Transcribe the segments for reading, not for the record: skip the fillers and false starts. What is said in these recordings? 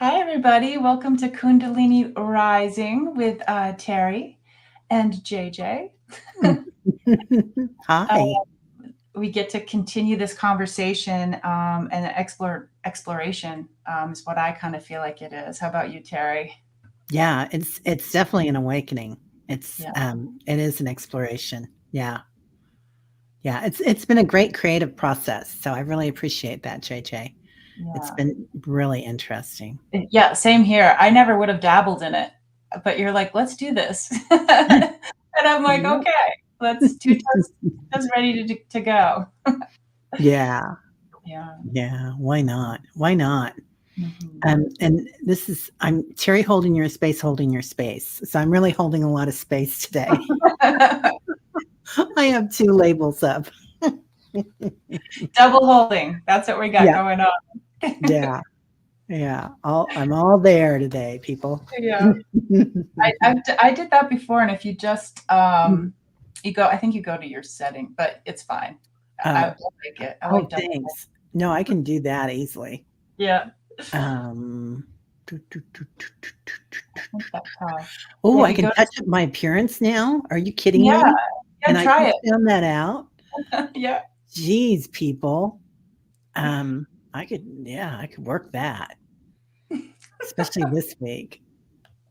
Hi, everybody. Welcome to Kundalini Rising with Terry and JJ. Uh, Hi. we get to continue this conversation and exploration is what I kind of feel like it is. How about you, Terry? Yeah, it's definitely an awakening. It's Yeah, it is an exploration. Yeah. Yeah, it's been a great creative process. So I really appreciate that, JJ. It's yeah, been really interesting. yeah. Same here. I never would have dabbled in it, but you're like, let's do this, and I'm like, Yep. okay, let's two toes ready to go. Yeah. Yeah. Yeah. Why not? Why not? Mhm. And this is I'm Terry holding your space. So I'm really holding a lot of space today. I have two labels up. Double holding. That's what we got Yeah. going on. Yeah. Yeah. I'm all there today, people. Yeah. I did that before, and if you just you go, I think you go to your setting, but it's fine. I Oh, like it. I oh, like double hold. thanks. No, I can do that easily. Yeah, Um, do, do, do, do, do, do, do, I do, think do. that's how. Oh, Yeah, if I you can go touch to up my appearance now? Are you kidding yeah, me? yeah, And I try just it. found that out? Yeah, Geez, people. Um, I could work that, especially this week.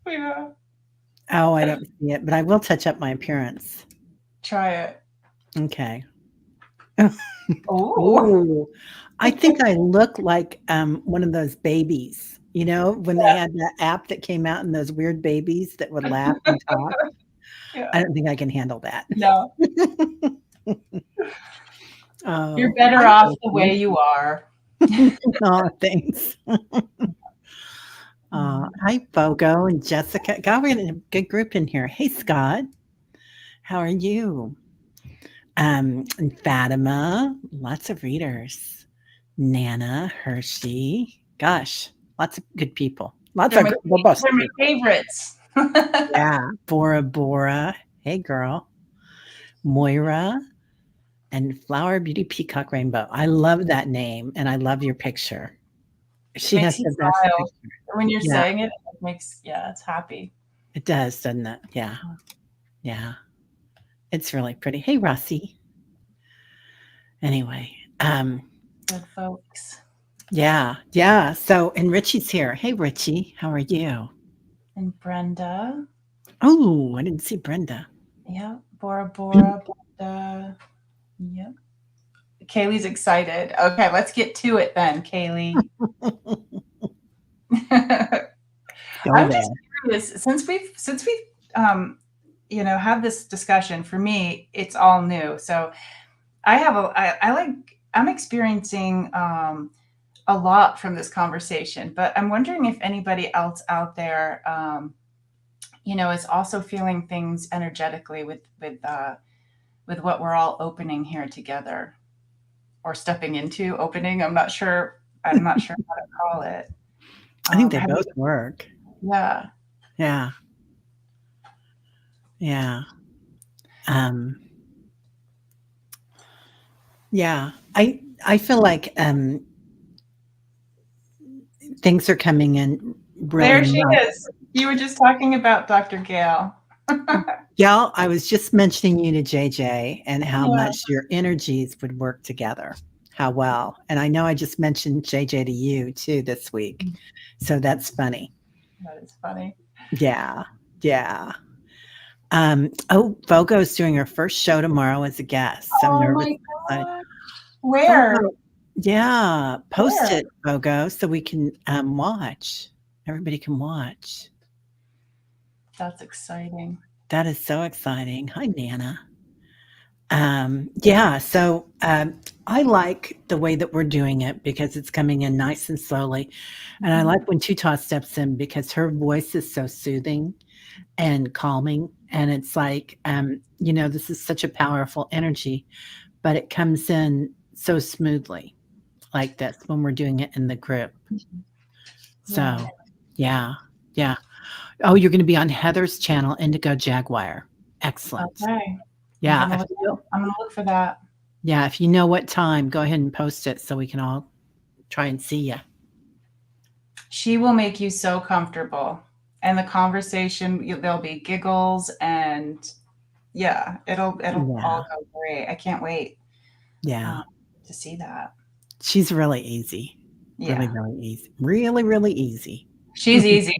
yeah. Oh, I don't see it, but I will touch up my appearance. Try it. Okay. Oh, Oh, I think I look like, one of those babies, when they had that app that came out and those weird babies that would laugh and talk. yeah. I don't think I can handle that. No, you're Oh, better hi, off the way Sophie. you are. Aw, thanks. Mm. Hi, Bogo and Jessica. God, we're in a good group in here. Hey, Scott. How are you? And Fatima, lots of readers. Nana, Hershey. Gosh, lots of good people. Lots They're of my robust they're my people. favorites. Yeah. Bora Bora. Hey, girl. Moira and Flower Beauty Peacock Rainbow. I love that name and I love your picture. It She makes has you the best smile picture. when you're Yeah, saying it. It makes it's happy. it does, doesn't it? Yeah. Yeah. It's really pretty. Hey, Rossi. Anyway, Good folks. yeah, yeah. So, and Richie's here. Hey, Richie, how are you? And Brenda. Oh, I didn't see Brenda. Yeah. Bora Bora. Brenda. Yep. Kaylee's excited. Okay, let's get to it then, Kaylee. Go I'm there. just curious, since we've um, had this discussion, for me, it's all new. So I'm experiencing a lot from this conversation, but I'm wondering if anybody else out there is also feeling things energetically with what we're all opening here together or stepping into opening. I'm not sure how to call it. I think they Have you? both work. Yeah. Yeah, yeah, um, yeah. I feel like things are coming in really There she nice. is. You were just talking about Dr. Gail. Yeah, I was just mentioning you to JJ and how Yeah, much your energies would work together. How well. And I know I just mentioned JJ to you too this week. So that's funny. that is funny. Yeah. Yeah. Oh, Vogo's doing her first show tomorrow as a guest. So Oh nervous my and excited. god. Where? Vogo, yeah, post Where? it, Vogo, so we can watch. Everybody can watch. That's exciting. That is so exciting. Hi, Nana. Yeah, so I like the way that we're doing it because it's coming in nice and slowly. And I Mhm. like when Tuta steps in because her voice is so soothing and calming. And it's like, this is such a powerful energy, but it comes in so smoothly like this when we're doing it in the group. Yeah. So, yeah, yeah. Oh, you're going to be on Heather's channel, Indigo Jaguar. Excellent. Okay. Yeah, if you know, I'm gonna look for that. yeah, if you know what time, go ahead and post it so we can all try and see you. She will make you so comfortable. And the conversation, there'll be giggles and yeah, it'll all Yeah. go great. I can't wait Yeah. um, to see that. She's really easy. Really, Yeah, really easy. Really, really easy. she's easy.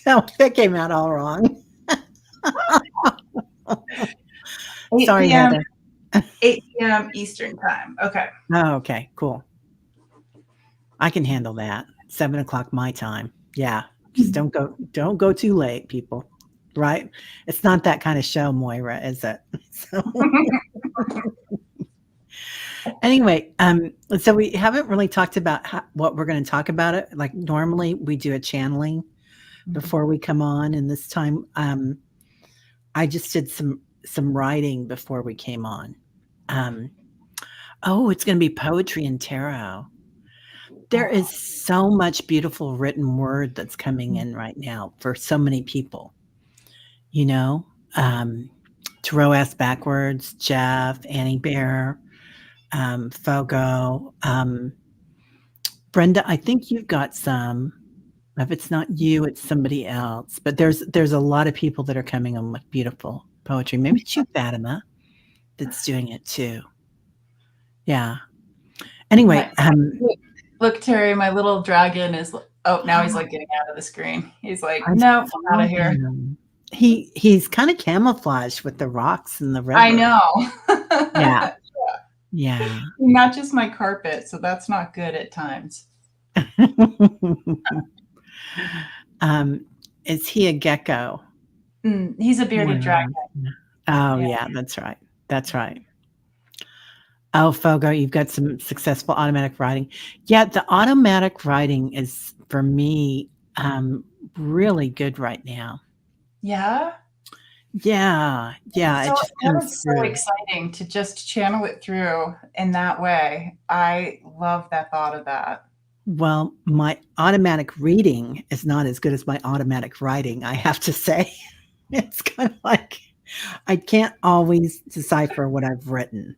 So that came out all wrong. 8 Sorry, p.m. Heather. 8 p.m. Eastern time. Okay. Oh, okay, cool. I can handle that. 7 o'clock my time. Yeah. Just don't go too late, people. Right? It's not that kind of show, Moira, is it? So anyway, so we haven't really talked about what we're going to talk about it. Like normally we do a channeling before we come on, and this time I just did some writing before we came on. Um, oh, it's going to be poetry and tarot. There is so much beautiful written word that's coming in right now for so many people. You know, um, Tarot Ass Backwards, Jeff, Annie Bear, Fogo, Brenda. I think you've got some. If it's not you, it's somebody else. But there's a lot of people that are coming in with beautiful poetry. Maybe it's you, Fatima, that's doing it too. Yeah. Anyway, My, look, Terry, my little dragon is. Oh, now he's like getting out of the screen. He's like, I no, I'm out saw of here. him. He's kind of camouflaged with the rocks in the I river. Yeah. know. Yeah. He matches my carpet, so that's not good at times. um, is he a gecko? He's a bearded dragon. Wow. Oh, Yeah. yeah, that's right. That's right. Oh, Fogo, you've got some successful automatic writing. Yeah, the automatic writing is for me really good right now. Yeah. Yeah, yeah, it So just that comes is so through. exciting to just channel it through in that way. I love that thought of that. Well, my automatic reading is not as good as my automatic writing, I have to say. It's kind of like I can't always decipher what I've written.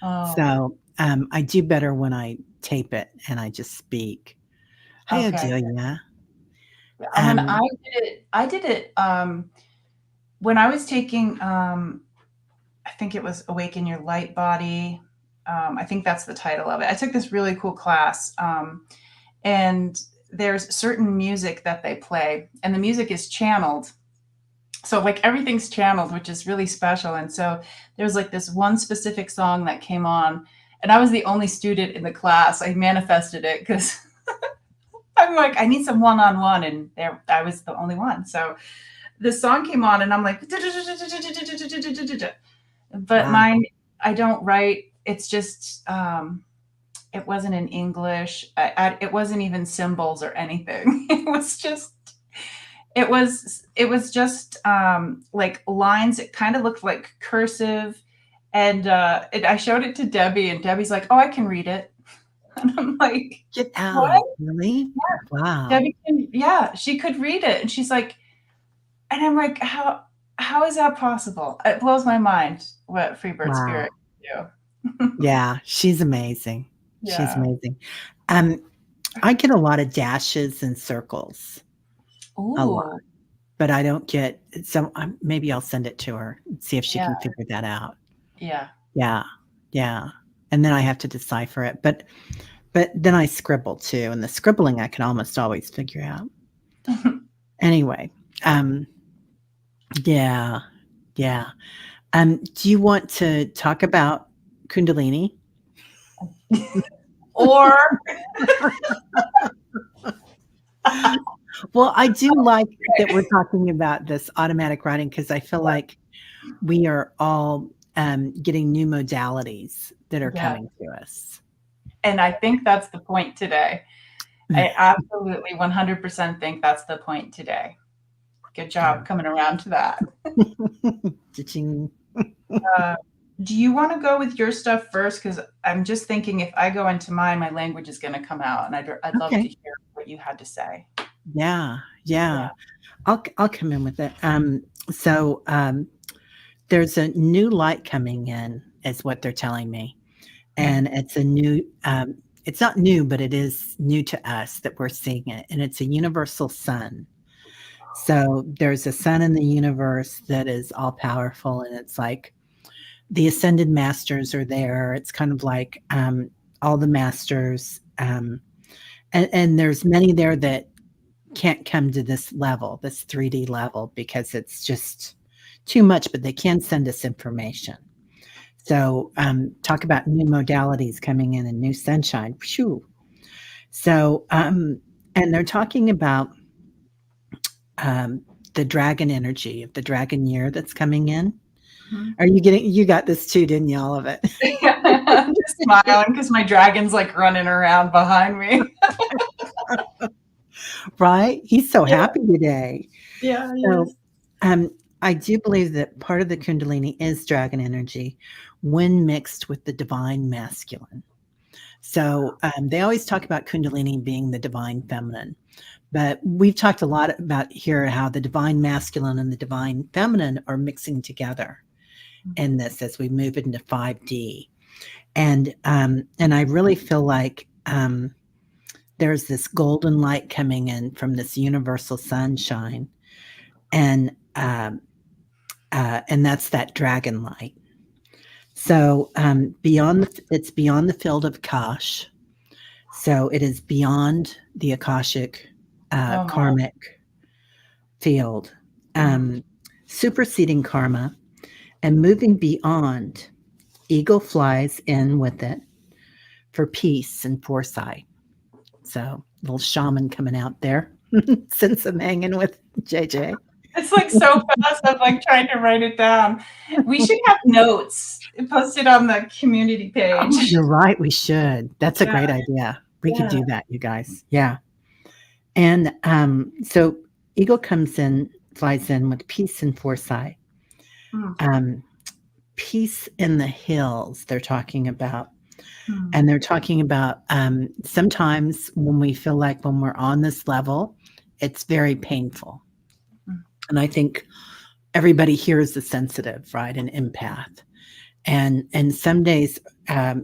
Oh, So, I do better when I tape it and I just speak. Hey, okay. Adelia. When Um, I did it when I was taking I think it was Awaken Your Light Body. I think that's the title of it. I took this really cool class. And there's certain music that they play, and the music is channeled. So like everything's channeled, which is really special. And so there's like this one specific song that came on, and I was the only student in the class. I manifested it because I'm like, I need some one-on-one, and there I was the only one. So this song came on, and I'm like, but wow. mine, I don't write. It's just it wasn't in English. It wasn't even symbols or anything. It was just like lines. It kind of looked like cursive, and I showed it to Debbie, and Debbie's like, "Oh, I can read it," and I'm like, Get "What?" out. Really? Wow. Debbie can, yeah, she could read it, and she's like, and I'm like, how is that possible? It blows my mind what Freebird Wow. Spirit can do. Yeah, she's amazing. She's Yeah. amazing. Um, I get a lot of dashes and circles, a lot, Ooh. but I don't get some. Maybe I'll send it to her and see if she Yeah. can figure that out. Yeah. Yeah, yeah. And then I have to decipher it, but then I scribble too, and the scribbling I can almost always figure out. Anyway, um, yeah, yeah. Do you want to talk about Kundalini? Or Well, I do like that we're talking about this automatic writing because I feel like we are all getting new modalities that are yeah, coming to us. and I think that's the point today. I absolutely 100% think that's the point today. Good Yeah. job coming around to that. Cha-ching. Uh, do you want to go with your stuff first? Because I'm just thinking if I go into mine, my language is going to come out, and I'd love to Okay. hear what you had to say. Yeah. Yeah. Yeah. I'll come in with it. So there's a new light coming in, is what they're telling me, Mhm. and it's a new. it's not new, but it is new to us that we're seeing it, and it's a universal sun. So there's a sun in the universe that is all powerful, and it's like the ascended masters are there. It's kind of like all the masters, and there's many there that can't come to this level, this 3D level, because it's just too much, but they can send us information. So, talk about new modalities coming in and new sunshine. Phew. So, and they're talking about um, the dragon energy of the dragon year that's coming in. Mhm. Are you getting, you got this too, didn't you? All of it. Just smiling because my dragon's like running around behind me. Right? He's so Yeah, happy today. yeah, he So, is. um, I do believe that part of the Kundalini is dragon energy when mixed with the divine masculine. So, they always talk about Kundalini being the divine feminine, but we've talked a lot about here how the divine masculine and the divine feminine are mixing together in this as we move into 5D. And I really feel like there's this golden light coming in from this universal sunshine, and and that's that dragon light. So it's beyond the field of Akash. So it is beyond the Akashic Oh my. karmic field, Mhm. um, superseding karma and moving beyond. Eagle flies in with it for peace and foresight. So little shaman coming out there since I'm hanging with JJ. It's like so fast. I'm like trying to write it down. We should have notes posted on the community page. Oh, you're right. We should. That's a Yeah, great idea. We could yeah. do that, you guys. Yeah. And so Eagle comes in, flies in with peace and foresight. Mm, Um, peace in the hills, they're talking about. mm, And they're talking about sometimes when we feel like when we're on this level, it's very painful. mm, And I think everybody here is a sensitive, right? An empath. And some days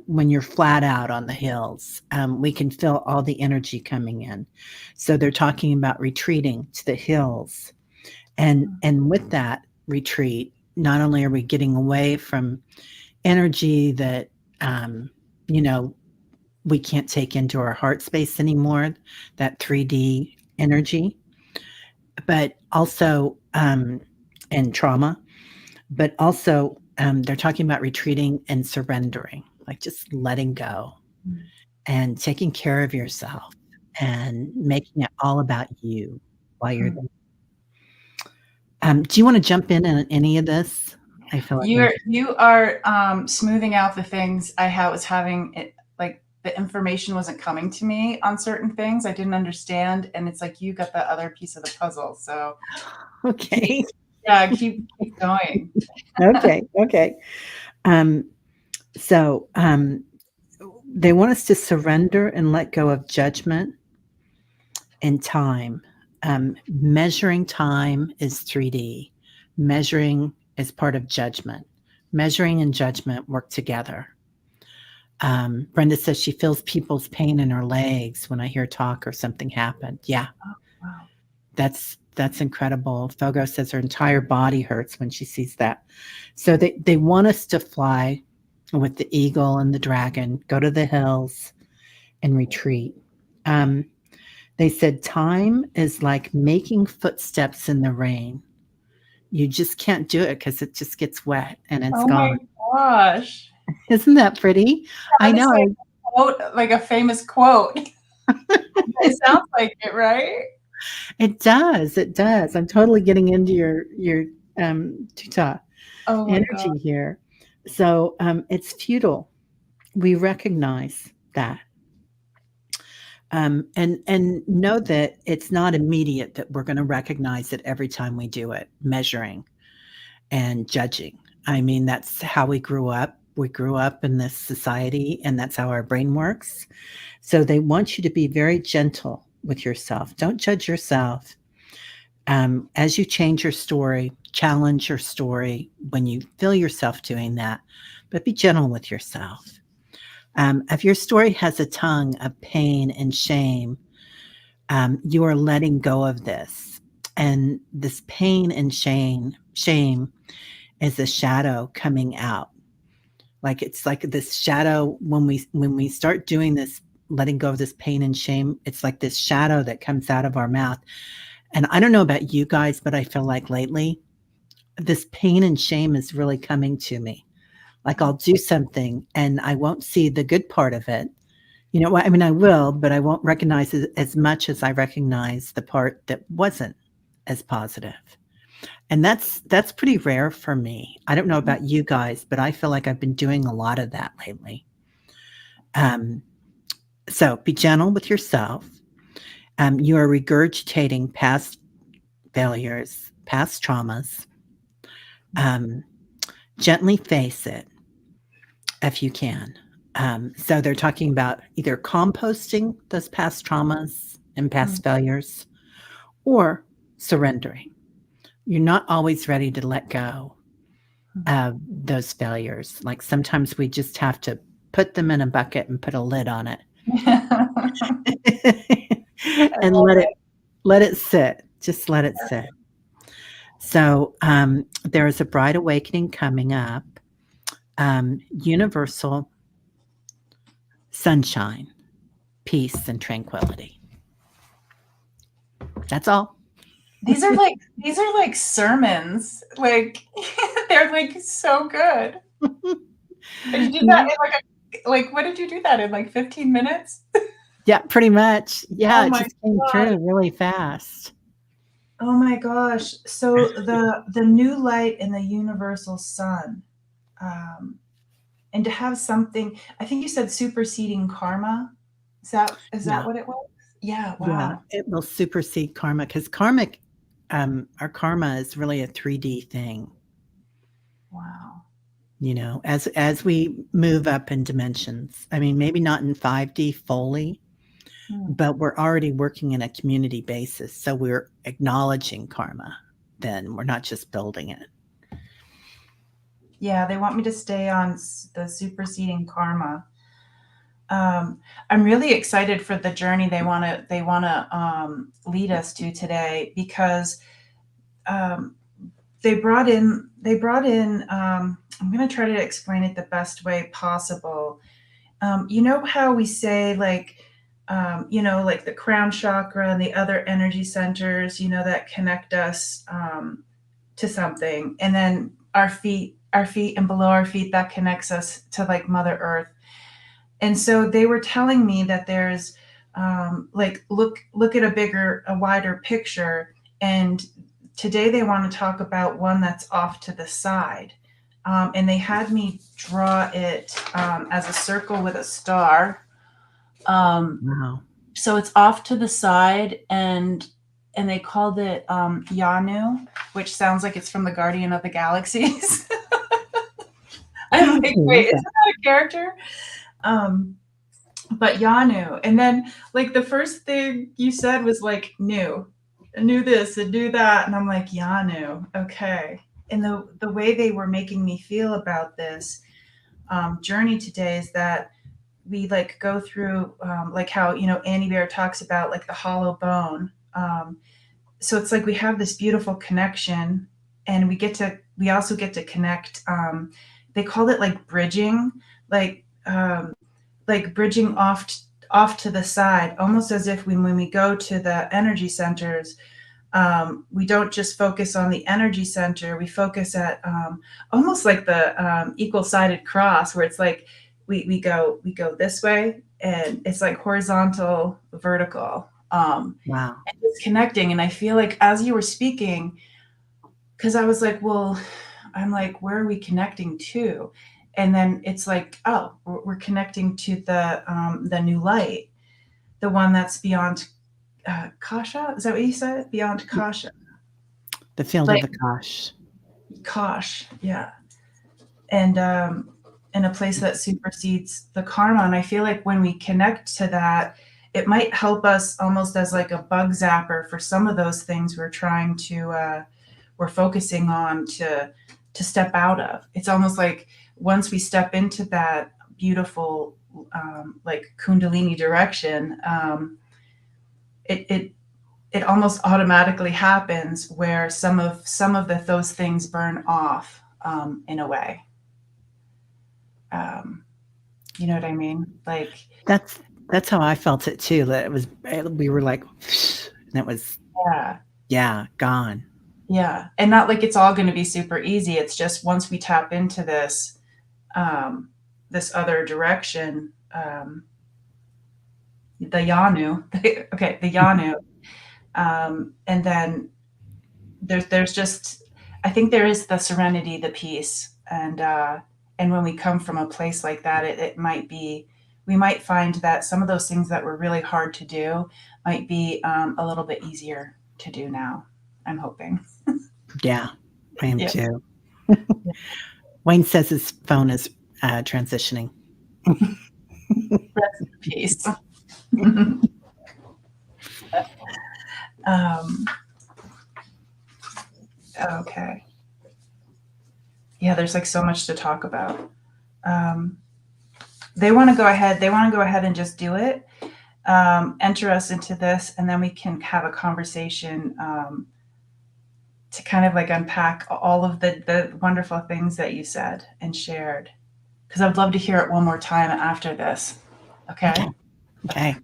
when you're flat out on the hills, we can feel all the energy coming in. So they're talking about retreating to the hills, and with that retreat, not only are we getting away from energy that um, you know we can't take into our heart space anymore, that 3D energy, but also and trauma, but also they're talking about retreating and surrendering, like just letting go mm. and taking care of yourself and making it all about you while you're Mm. there. Do you want to jump in on any of this? I feel like You are smoothing out the things was having it like the information wasn't coming to me on certain things I didn't understand, and it's like you got the other piece of the puzzle. So keep okay, yeah, keep going. okay, okay. Um, so they want us to surrender and let go of judgment and time. Measuring time is 3D. Measuring is part of judgment. Measuring and judgment work together. Brenda says she feels people's pain in her legs when I hear talk or something happened. Yeah, Wow. that's incredible. Fogo says her entire body hurts when she sees that. So they want us to fly with the eagle and the dragon, go to the hills and retreat. Um, they said time is like making footsteps in the rain. You just can't do it because it just gets wet and it's Oh my gone. gosh. Isn't that pretty? I That's know. like a quote, like a famous quote. It sounds like it, right? It does. It does. I'm totally getting into your Tuta Oh my god. energy here. So it's futile. We recognize that. And know that it's not immediate that we're going to recognize it every time we do it, measuring and judging. I mean, that's how we grew up. We grew up in this society, and that's how our brain works. So they want you to be very gentle with yourself. Don't judge yourself. As you change your story, challenge your story when you feel yourself doing that, but be gentle with yourself. If your story has a tongue of pain and shame, you are letting go of this. And this pain and shame is a shadow coming out. Like it's like this shadow when we start doing this, letting go of this pain and shame, it's like this shadow that comes out of our mouth. And I don't know about you guys, but I feel like lately this pain and shame is really coming to me. Like I'll do something and I won't see the good part of it. You know, I mean, I will, but I won't recognize it as much as I recognize the part that wasn't as positive. And that's pretty rare for me. I don't know about you guys, but I feel like I've been doing a lot of that lately. Um, so be gentle with yourself. You are regurgitating past failures, past traumas. Um, Gently face it if you can. So they're talking about either composting those past traumas and Mm, past failures or surrendering. You're not always ready to let go mm. of those failures. Like sometimes we just have to put them in a bucket and put a lid on it I and love it. let it sit. Just let it sit. So there is a bright awakening coming up. Universal sunshine, peace, and tranquility. That's all. These are like sermons. Like they're like so good. And you did that in like what did you do that in like 15 minutes? Yeah, pretty much. Yeah, Oh it my just came gosh. through really fast. Oh my gosh. So the new light in the universal sun. Um, and to have something, I think you said superseding karma. Is that Yeah, what it was? Yeah, yeah, wow. it will supersede karma because our karma is really a 3D thing. Wow. You know, as we move up in dimensions. I mean, maybe not in 5D fully, Hmm. but we're already working in a community basis. So we're acknowledging karma. Then we're not just building it. Yeah, they want me to stay on the superseding karma. I'm really excited for the journey they want to lead us to today because um, they brought in. I'm going to try to explain it the best way possible. You know how we say like you know, like the crown chakra and the other energy centers, you know, that connect us to something, and then our feet, and below our feet that connects us to like Mother Earth. And so they were telling me that there's like look at a wider picture, and today they want to talk about one that's off to the side. And they had me draw it as a circle with a star. Um, Wow. so it's off to the side, and they called it Yanu, which sounds like it's from the Guardian of the Galaxies. I'm I like, love wait, isn't that. that a character? Um, but Yanu, and then like the first thing you said was like new, knew this and knew that, and I'm like Yanu, okay. And the way they were making me feel about this journey today is that we like go through like how you know Annie Bear talks about like the hollow bone. So it's like we have this beautiful connection, and we also get to connect. They called it like bridging, like bridging off to the side, almost as if when we go to the energy centers, we don't just focus on the energy center. We focus at almost like the equal sided cross, where it's like we go this way, and it's like horizontal, vertical, Wow. and it's connecting. And I feel like as you were speaking, because I was like, well, I'm like, where are we connecting to? And then it's like, oh, we're connecting to the new light, the one that's beyond Kasha. Is that what you said? Beyond Kasha, The field of like Akash. Kosh, yeah, and in a place that supersedes the karma. And I feel like when we connect to that, it might help us almost as like a bug zapper for some of those things we're focusing on to step out of. It's almost like once we step into that beautiful like Kundalini direction, it, it it almost automatically happens where those things burn off, in a way. Um, you know what I mean? Like, That's how I felt it too. That it was we were like, and it was yeah, yeah, gone. yeah, and not like it's all going to be super easy. It's just once we tap into um, this other direction, the Yanu, okay, the Yanu, and then there's just, I think there is the serenity, the peace, and when we come from a place like that, it might be, we might find that some of those things that were really hard to do might be, a little bit easier to do now. I'm hoping. Yeah, I am Yeah. too. Wayne says his phone is transitioning. Rest in peace. um, okay. Yeah, there's like so much to talk about. Um, they want to go ahead. They want to go ahead and just do it. Enter us into this, and then we can have a conversation, to kind of like unpack all of the wonderful things that you said and shared. Because I'd love to hear it one more time after this. Okay. Okay. Okay.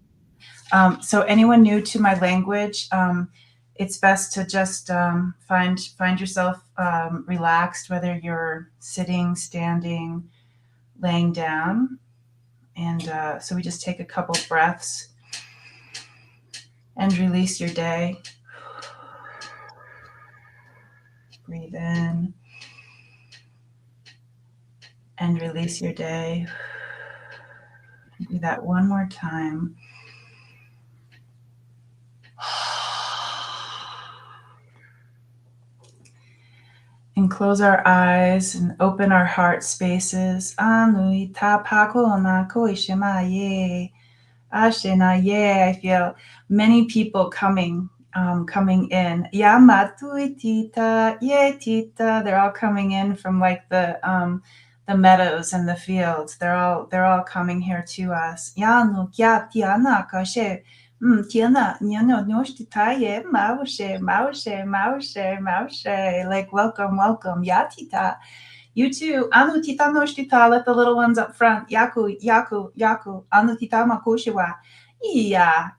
So anyone new to my language, it's best to just, find yourself, relaxed, whether you're sitting, standing, laying down, and so we just take a couple breaths and release your day. Breathe in and release your day. Do that one more time. And close our eyes and open our heart spaces. Anui tapako na koishimaye. Ashinaye. I feel many people coming in. Yamatui tita, ye tita. They're all coming in from like the meadows and the fields. They're all coming here to us. Yanu kya tiana kashe. 天呐，你要牛是他也毛些，like welcome, welcome, yatita. You too, anu tita no shita, let the little ones up front, yaku, anu tita makushiwa. Iya,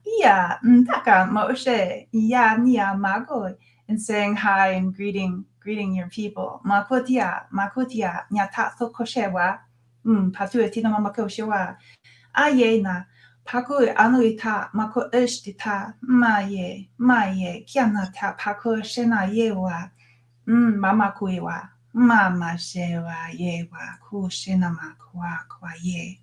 taka moshe, iya nia magoi, and saying hi and greeting your people. Makotia, nyata so koshewa, patu etina mamakoshewa. Ayena, paku anuita, mako ishtita, maye, kianata, paku shena yewa, mama kuiwa, mama shewa yewa, kushina makwa kwa ye.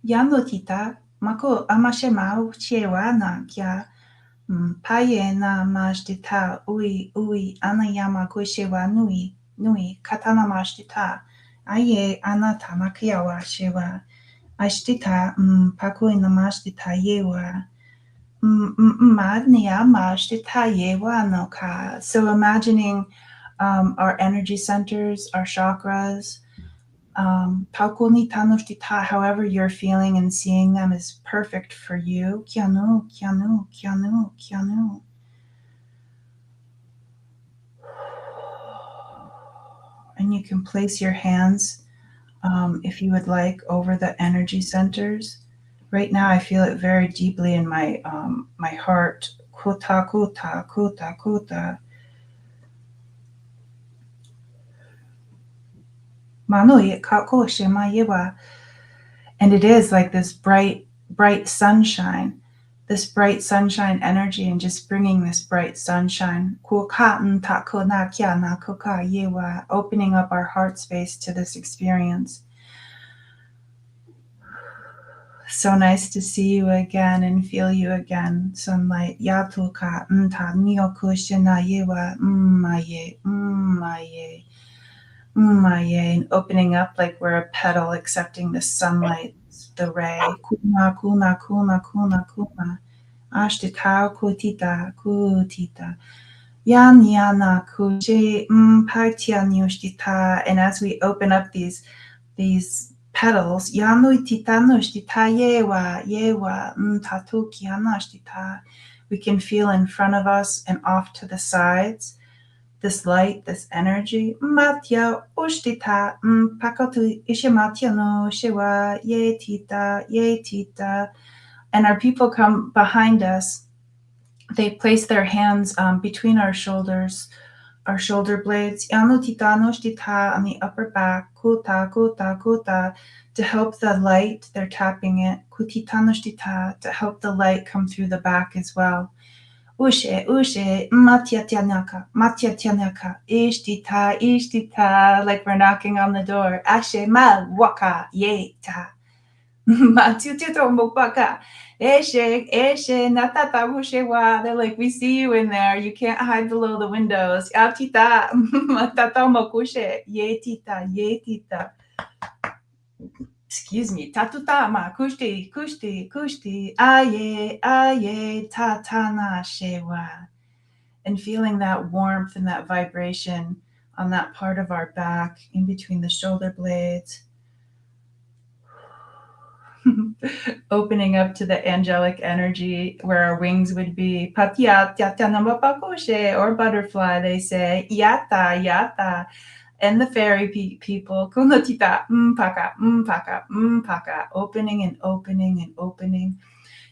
Yanlotita, mako amashemau chewa na kya, paye na mashtita, ui, anayama kushewa nui, katana mashtita, aye anata makiawa shewa, ashtita, pakui na mashtita yewa, madnia mashtita yewa no ka. So imagining, our energy centers, our chakras, Paukuni Tanushtita, however you're feeling and seeing them is perfect for you. Kianu, kianu, kianu, kianu. And you can place your hands, if you would like, over the energy centers. Right now, I feel it very deeply in my heart. Kuta, kuta, kuta, kuta. Manui kako shema yewa. And it is like this bright sunshine, this bright sunshine energy, and just bringing this bright sunshine, opening up our heart space to this experience. So nice to see you again and feel you again. Sunlight. Yatuka nta nyokushina yewa maye. And opening up like we're a petal accepting the sunlight, the ray. Kuna. Ashtita kutita. Yan yana kushe partianushtita. And as we open up these petals, yanu titanoshtita yewa yewa tatu kianashtita. We can feel in front of us and off to the sides this light, this energy. Matya ushtita pakatu ishimatya no shiwa ye tita. And our people come behind us. They place their hands between our shoulder blades, yano titano shtita on the upper back, kuta kuta kuta, to help the light. They're tapping it, kutitano shtita, to help the light come through the back as well. Ushe ushe matya tianaka, ishtita, like we're knocking on the door. Ashe ma waka ye ta. Matutito mopaka. Eshe, natata wushewa. They're like, we see you in there. You can't hide below the windows. Atita, matata mokushe. Ye tita. Excuse me. Tatutama, kushti. Aye, tatana shewa. And feeling that warmth and that vibration on that part of our back in between the shoulder blades. Opening up to the angelic energy where our wings would be. Patya or butterfly, they say. Yata. And the fairy people. Kunotita, mpaka. Opening and opening.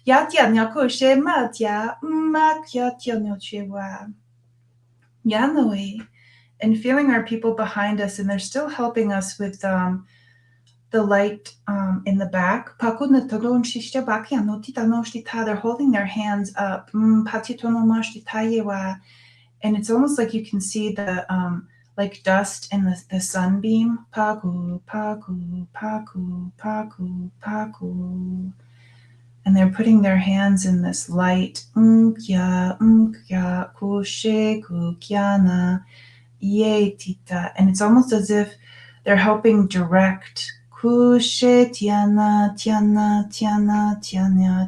Yatya nyakoshe matya, makyatya nyochewa. Yanui. And feeling our people behind us, and they're still helping us with the light in the back. They're holding their hands up. And it's almost like you can see the like dust in the sunbeam. Paku. And they're putting their hands in this light. Kushe kukyana. Ye tita. And it's almost as if they're helping direct. Kushe tiana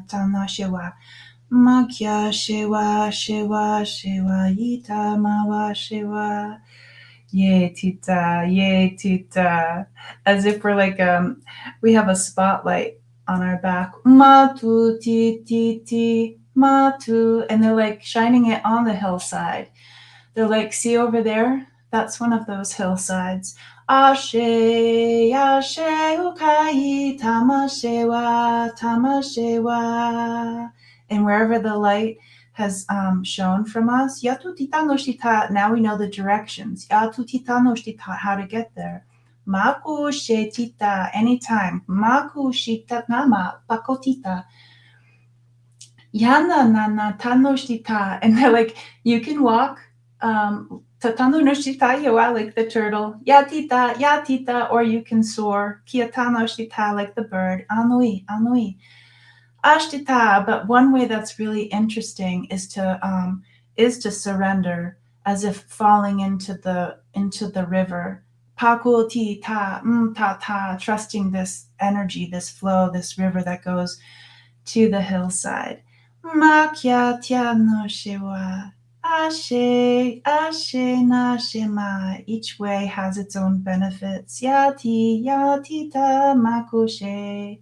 tana shewa. Makya shewa yita mawa shewa. Ye tita. As if we're like we have a spotlight on our back. Matu ti matu. And they're like shining it on the hillside. They're like, see over there? That's one of those hillsides. Ashe ukai tamashewa. And wherever the light has shown from us, yatu titano shita, now we know the directions. Yatu titano shita, how to get there. Maku shetita, anytime. Maku shita nama, pakotita. Yana nana tano shita. And they're like, you can walk tatano no shita yoa, like the turtle, yatita, or you can soar, kiatano shita, like the bird, anui, ashtita. But one way that's really interesting is to surrender, as if falling into the river. Paku ti ta, trusting this energy, this flow, this river that goes to the hillside. Makya no shiwa. Ashe na shema. Each way has its own benefits. Yatita makushe.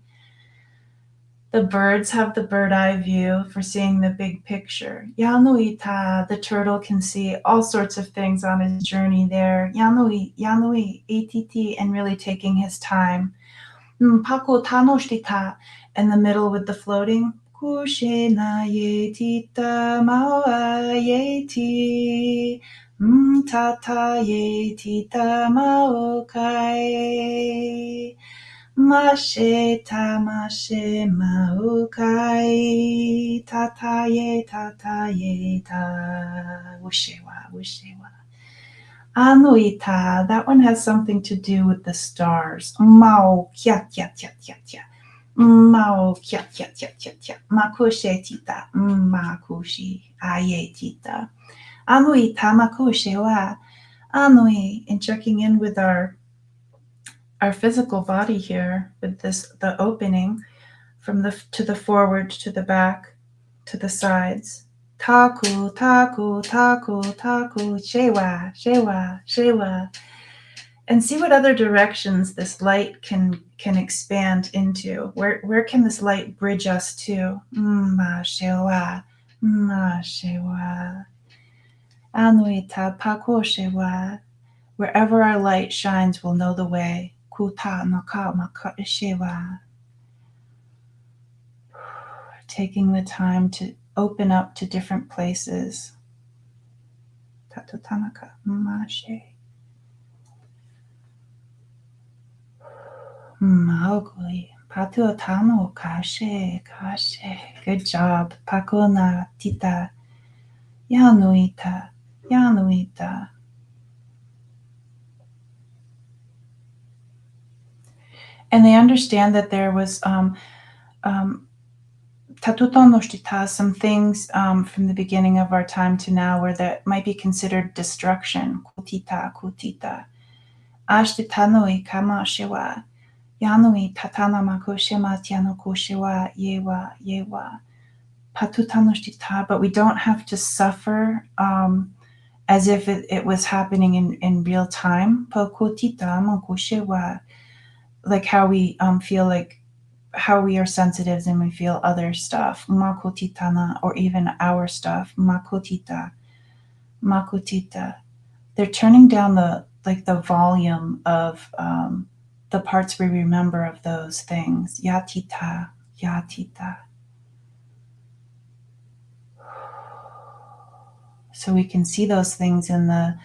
The birds have the bird eye view for seeing the big picture. Yanuita, the turtle can see all sorts of things on his journey there. Yanui, ATT, and really taking his time. Pako tanoshtita, in the middle with the floating. Kushena yetita mawa yeti. Tata yetita maokai. Mashe maokai. Tata ye ta. Wushewa. Anuita, that one has something to do with the stars. Mao kya. Mao kya. Makushe tita. Makushi aye tita. Anuita makushe wa. Anui, and checking in with our physical body here with the opening from the to the forward, to the back, to the sides. Taku, taku, taku, taku, shewa, shewa, shewa. And see what other directions this light can expand into. Where can this light bridge us to? Ma shewa, ma shewa. Anuita pako shewa. Wherever our light shines, we'll know the way. Kuta maka maka shewa. Taking the time to open up to different places. Tatutanaka mashe. Maoguli. Patuatano kashe kashe. Good job. Pakona tita. Yanuita. Yanuita. And they understand that there was tatutonoshtita, some things from the beginning of our time to now where that might be considered destruction. Kutita, kutita. Ashtitanoi kama shiwa. Yanui tatana makoshima tiano koshiwa yewa yewa. Patutanoshtita, but we don't have to suffer as if it was happening in real time. Pokotita makoshiwa. Like how we feel like how we are sensitives and we feel other stuff, makotitana, or even our stuff, makotita, makotita. They're turning down the volume of the parts we remember of those things. Yatita, yatita. So we can see those things in the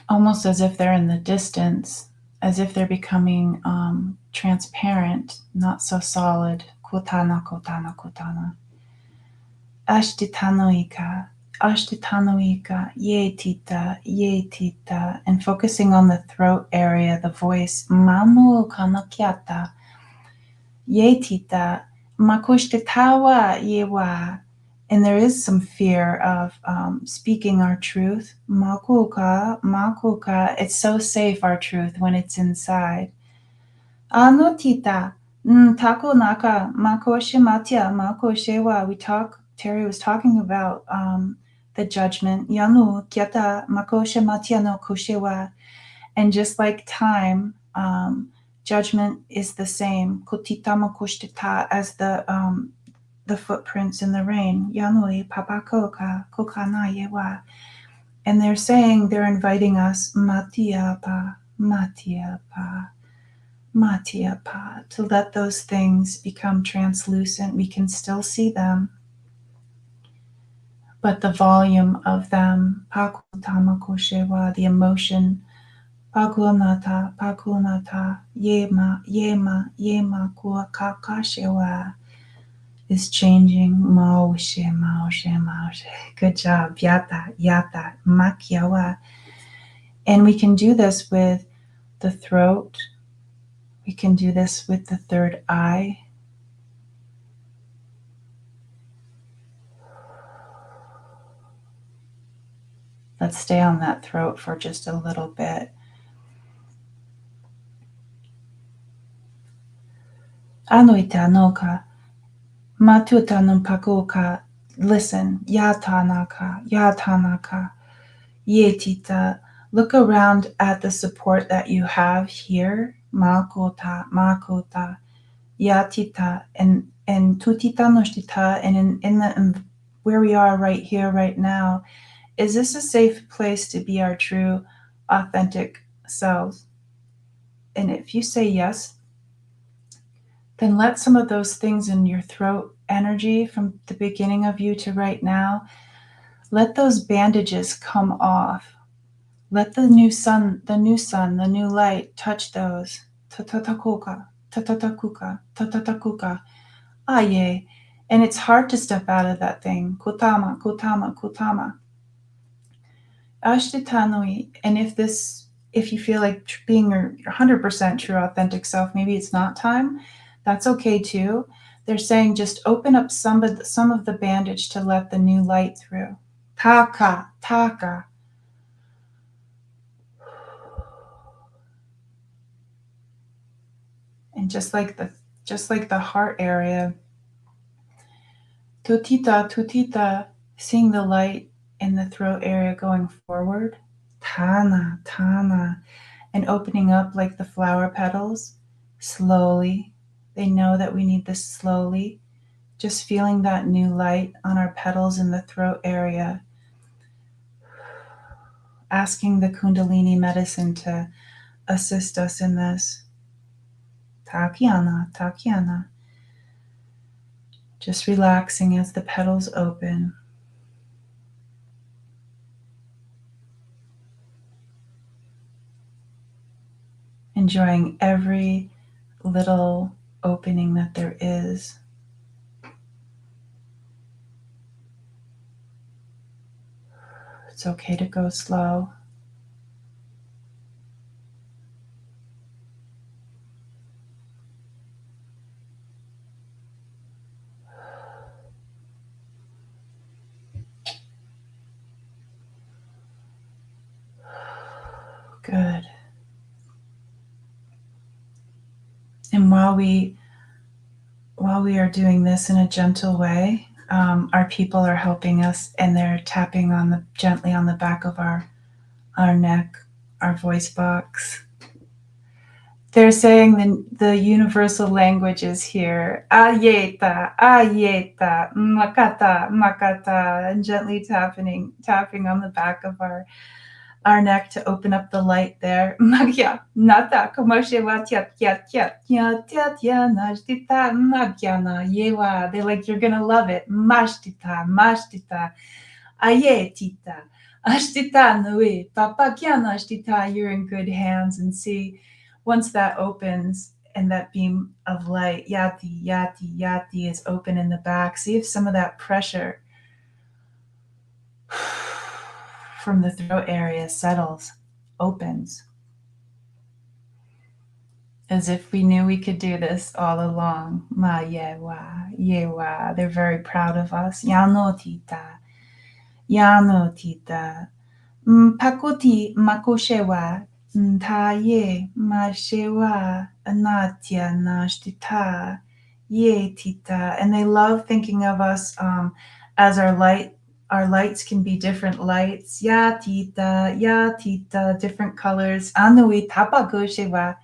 almost as if they're in the distance, as if they're becoming transparent, not so solid. Kotana, kotana, kotana. Ashtitanoika, Ashtitanoika, ye tita, and focusing on the throat area, the voice. Manu kanakiata, ye tita, makoshtitawa yewa. And there is some fear of speaking our truth. Makuka, makuka. It's so safe, our truth, when it's inside. Anotita, taku naka, makoshe matia, makoshewa. Terry was talking about the judgment. Yanu kieta, makoshe matia no koshewa. And just like time, judgment is the same. Kotita makoshtita, as the footprints in the rain. Yanui papakoka kokana yewa. And they're saying, they're inviting us, matiapa, matiapa, matiapa, to let those things become translucent. We can still see them, but the volume of them, pakutamako the emotion, pakunata, pakunata, yema, yema, yema, kuakakashewa, is changing. Maoshe, maoshe, maoshe. Good job. Yata, yata, makiawa. And we can do this with the throat. We can do this with the third eye. Let's stay on that throat for just a little bit. Anuita noka, matuta numpakoka. Listen, yatanaka, yatanaka, yetita. Look around at the support that you have here. Makota, makota, yatita, and tutita noshtita, and in where we are right here, right now. Is this a safe place to be our true, authentic selves? And if you say yes, then let some of those things in your throat energy from the beginning of you to right now, let those bandages come off. Let the new sun, the new light touch those. Tatatakuka, tatatakuka, tatatakuka. Aye. And it's hard to step out of that thing. Kutama, kutama, kutama. Ashtitanui. And if you feel like being your 100% true authentic self, maybe it's not time, that's okay too. They're saying just open up some of the bandage to let the new light through. Taka, taka. And just like the heart area, Tutita, tutita, seeing the light in the throat area going forward. Tana, tana, and opening up like the flower petals. Slowly. They know that we need this slowly. Just feeling that new light on our petals in the throat area. Asking the Kundalini medicine to assist us in this. Takiana, takiana. Just relaxing as the petals open. Enjoying every little opening that there is. It's okay to go slow. Good. And while we are doing this in a gentle way, our people are helping us, and they're tapping on the gently on the back of our neck, our voice box. They're saying the universal languages here. Ayeta, ayeta, makata, makata, and gently tapping on the back of our neck to open up the light there. Magya, nata, komoshewa, tiat, tiat, tiat, tiat, tiat, tiat, najdita, magyana, yewa. They're like, you're gonna love it. Mashtita, mashtita, ayetita, ashtita, nui, papakyana, ashtita, you're in good hands. And see, once that opens and that beam of light, yati, yati, yati, is open in the back, see if some of that pressure from the throat area settles, opens. As if we knew we could do this all along. Ma yewa, yewa. They're very proud of us. Yano tita, yano tita. Pakoti makoshewa, ta ye, ma shewa, anatya nashtita, ye tita. And they love thinking of us as our light. Our lights can be different lights. Ya tita, different colors. Anui tapakoshewa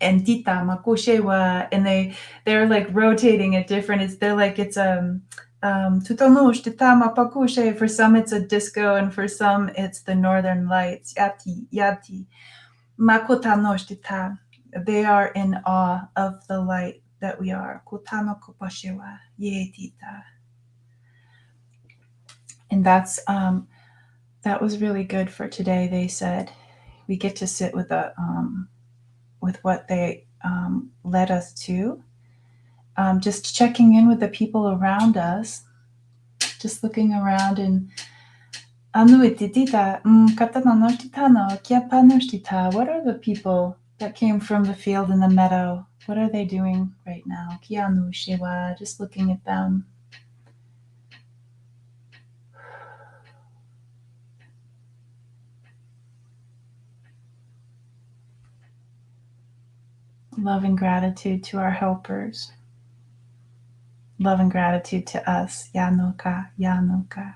and tita makoshewa. And they're like rotating it different. They're like it's tutanosh tita mapakoshe. For some it's a disco, and for some it's the northern lights. Yati, yati. Makotanosh tita. They are in awe of the light that we are. Kotano kopashewa. Ye tita. And that was really good for today. They said we get to sit with with what they led us to. Just checking in with the people around us, just looking around and what are the people that came from the field in the meadow? What are they doing right now? Just looking at them. Love and gratitude to our helpers. Love and gratitude to us. Yanoka, Yanoka.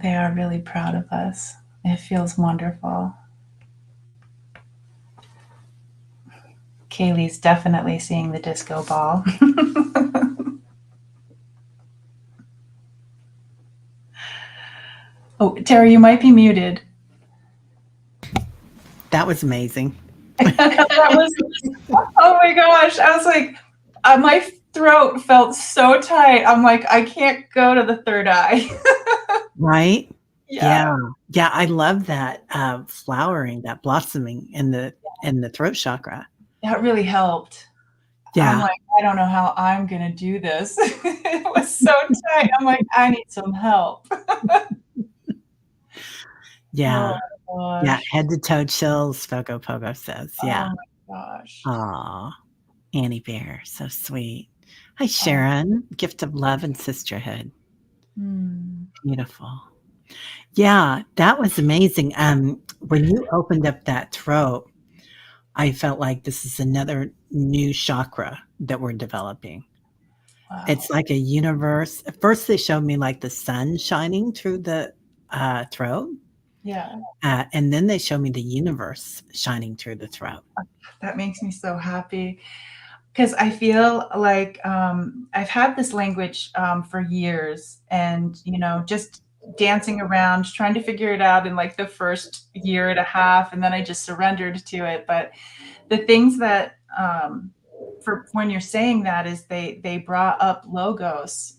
They are really proud of us. It feels wonderful. Kaylee's definitely seeing the disco ball. Oh, Tara, you might be muted. That was amazing. That was, oh my gosh. I was like, my throat felt so tight. I'm like, I can't go to the third eye. Right? Yeah. Yeah, I love that flowering, that blossoming in the throat chakra. That really helped. I'm Yeah, like, I don't know how I'm gonna do this. It was so tight. I'm like, I need some help. yeah, Oh yeah. gosh. Head to toe chills, Fogo Pogo says. Yeah. Oh my gosh. Aw, Annie Bear, so sweet. Hi, Oh, Sharon. Gift of love and sisterhood. Beautiful. Yeah, that was amazing. When you opened up that throat, I felt like this is another new chakra that we're developing. It's Wow. like a universe. At first, they showed me like the sun shining through the throat, Yeah. and then they showed me the universe shining through the throat. That makes me so happy because I feel like I've had this language for years, and just dancing around, trying to figure it out in like the first year and a half, and then I just surrendered to it. But the things that for when you're saying that is they brought up logos.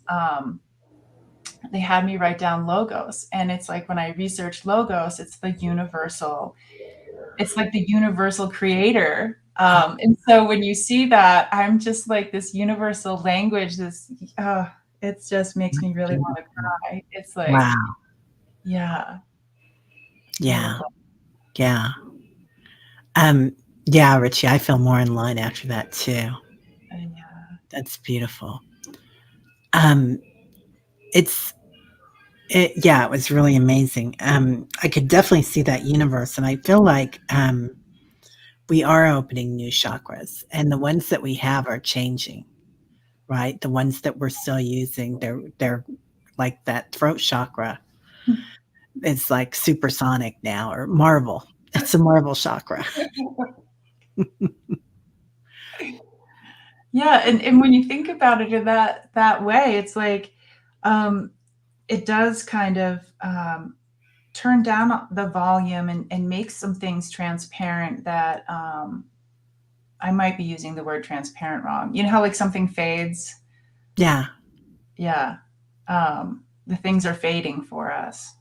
They had me write down logos, and it's like when I research logos, it's like the universal creator. And so when you see that, I'm just like this universal language, it just makes me really want to Beautiful. cry. It's like, Wow. yeah, Yeah. beautiful. Yeah. Um, yeah, Richie, I feel more in line after that too. Yeah. That's beautiful. Um, it's yeah, it was really amazing. I could definitely see that universe, and I feel like we are opening new chakras, and the ones that we have are changing. Right, the ones that we're still using, they're like that throat chakra. It's like supersonic now, or Marvel. It's a Marvel chakra. Yeah, and when you think about it in that way, it's like um, it does kind of turn down the volume and make some things transparent that I might be using the word transparent wrong. You know how like something fades? Yeah, Yeah. The things are fading for us.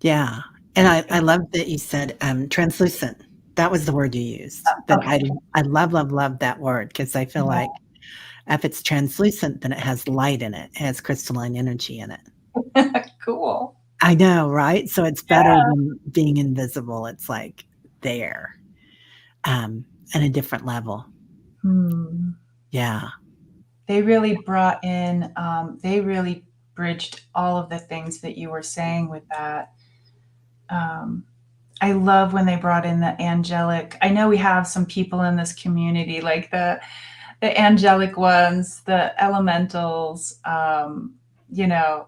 yeah, and I love that you said, translucent. That was the word you used. That Okay. I love, love, love that word because I feel like if it's translucent, then it has light in it. It has crystalline energy in it. Yeah. Cool. I know, right? So it's better Yeah. than being invisible. It's like there, um, at a different level. Hmm. Yeah, They really bridged all of the things that you were saying with that. Um, I love when they brought in the angelic. I know we have some people in this community, like the angelic ones, the elementals.